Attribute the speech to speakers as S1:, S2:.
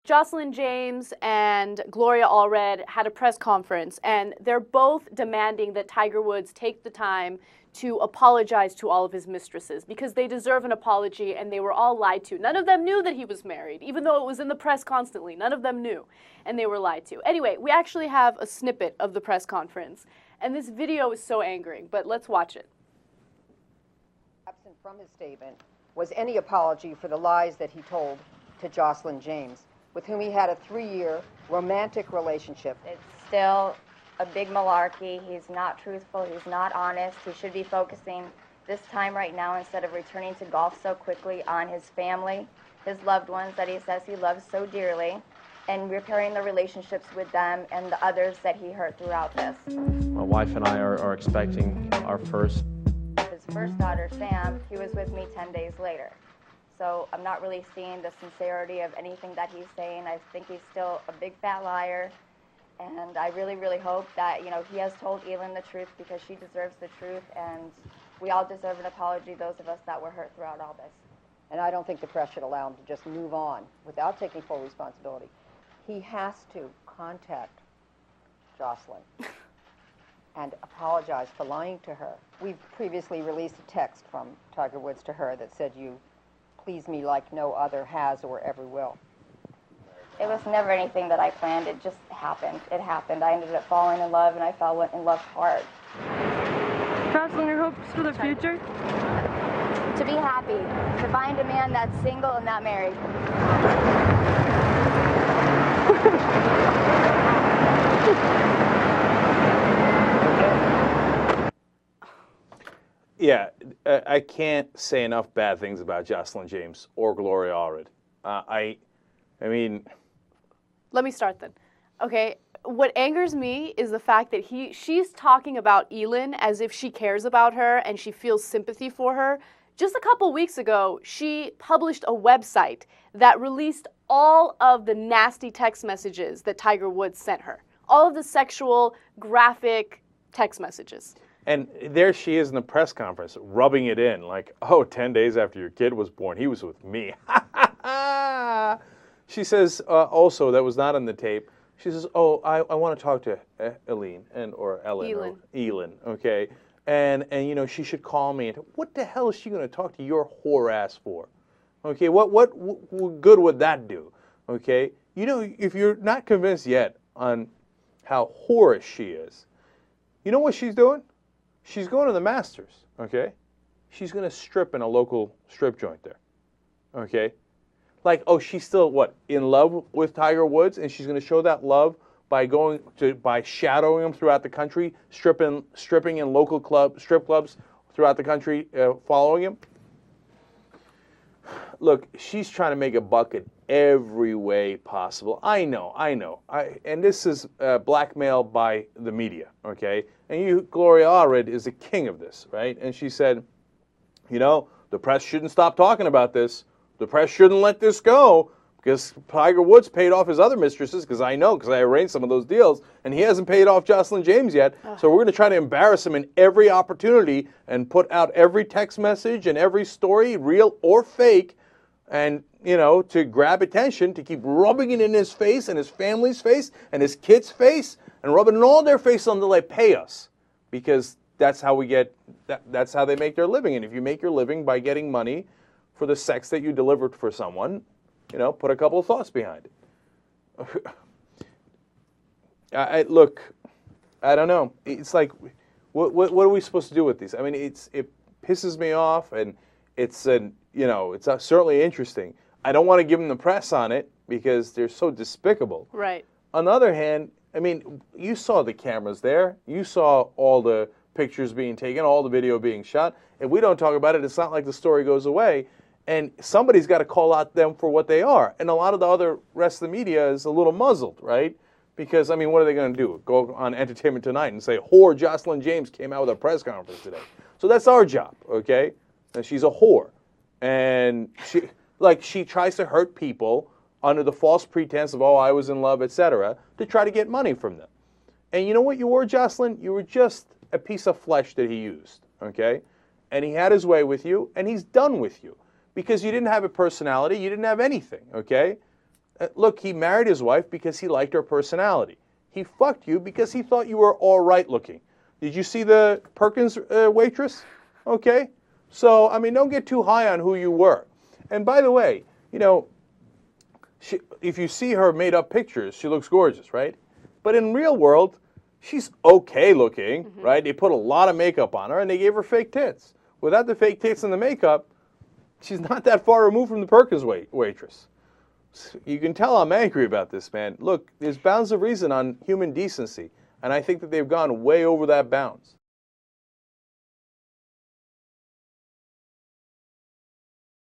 S1: Jocelyn James and Gloria Allred had a press conference, and they're both demanding that Tiger Woods take the time to apologize to all of his mistresses because they deserve an apology and they were all lied to. None of them knew that he was married, even though it was in the press constantly. None of them knew, and they were lied to. Anyway, we actually have a snippet of the press conference, and this video is so angering, but let's watch it.
S2: Absent from his statement was any apology for the lies that he told to Jocelyn James, with whom he had a 3-year romantic relationship.
S3: It's still a big malarkey. He's not truthful. He's not honest. He should be focusing this time right now, instead of returning to golf so quickly, on his family, his loved ones that he says he loves so dearly, and repairing the relationships with them and the others that he hurt throughout this.
S4: My wife and I are expecting our first.
S3: His first daughter, Sam, he was with me 10 days later. So I'm not really seeing the sincerity of anything that he's saying. I think he's still a big fat liar. And I really, really hope that, he has told Elin the truth, because she deserves the truth. And we all deserve an apology, those of us that were hurt throughout all this.
S2: And I don't think the press should allow him to just move on without taking full responsibility. He has to contact Jocelyn and apologize for lying to her. We've previously released a text from Tiger Woods to her that said, "You please me like no other has or ever will."
S3: It was never anything that I planned. It just happened. It happened. I ended up falling in love, and I fell in love hard.
S5: Jocelyn, your hopes for the future?
S3: To be happy. To find a man that's single and not married.
S6: Yeah, I can't say enough bad things about Jocelyn James or Gloria Allred. I mean...
S1: Let me start then. Okay, what angers me is the fact that she's talking about Elin as if she cares about her and she feels sympathy for her. Just a couple weeks ago, she published a website that released all of the nasty text messages that Tiger Woods sent her. All of the sexual, graphic text messages.
S6: And there she is in the press conference, rubbing it in, like, oh, 10 days after your kid was born, he was with me. She says, also, that was not on the tape, she says, oh, I want to talk to Elin, Elin, okay? And she should call me. And what the hell is she going to talk to your whore ass for? Okay, what good would that do? Okay? If you're not convinced yet on how whorish she is, you know what she's doing? She's going to the Masters, okay? She's going to strip in a local strip joint there, okay? Like, oh, she's still, what, in love with Tiger Woods, and she's going to show that love by shadowing him throughout the country, stripping in local strip clubs throughout the country, following him? Look, she's trying to make a buck in every way possible. I know. And this is blackmail by the media, okay? And Gloria Allred is the king of this, right? And she said, the press shouldn't stop talking about this. The press shouldn't let this go because Tiger Woods paid off his other mistresses, because I arranged some of those deals, and he hasn't paid off Jocelyn James yet. So we're going to try to embarrass him in every opportunity and put out every text message and every story, real or fake, and, to grab attention, to keep rubbing it in his face and his family's face and his kids' face and rubbing it in all their faces until they pay us, because that's how that's how they make their living. And if you make your living by getting money for the sex that you delivered for someone, put a couple of thoughts behind it. Look, I don't know. It's like, what are we supposed to do with these? I mean, it pisses me off, and it's certainly interesting. I don't want to give them the press on it because they're so despicable.
S1: Right.
S6: On the other hand, I mean, you saw the cameras there. You saw all the pictures being taken, all the video being shot. If we don't talk about it, it's not like the story goes away. And somebody's got to call out them for what they are. And a lot of the other rest of the media is a little muzzled, right? Because, I mean, what are they going to do? Go on Entertainment Tonight and say, whore Jocelyn James came out with a press conference today. So that's our job, okay? And she's a whore. And she tries to hurt people under the false pretense of, oh, I was in love, etc., to try to get money from them. And you know what you were, Jocelyn? You were just a piece of flesh that he used, okay? And he had his way with you, and he's done with you. Because you didn't have a personality, you didn't have anything, okay? Look, he married his wife because he liked her personality. He fucked you because he thought you were all right looking. Did you see the Perkins waitress? Okay. So, I mean, don't get too high on who you were. And by the way, you know, if you see her made up pictures, she looks gorgeous, right? But in real world, she's okay looking, right? They put a lot of makeup on her and they gave her fake tits. Without the fake tits and the makeup, she's not that far removed from the Perkins waitress. You can tell I'm angry about this, man. Look, there's bounds of reason on human decency, and I think that they've gone way over that bounds.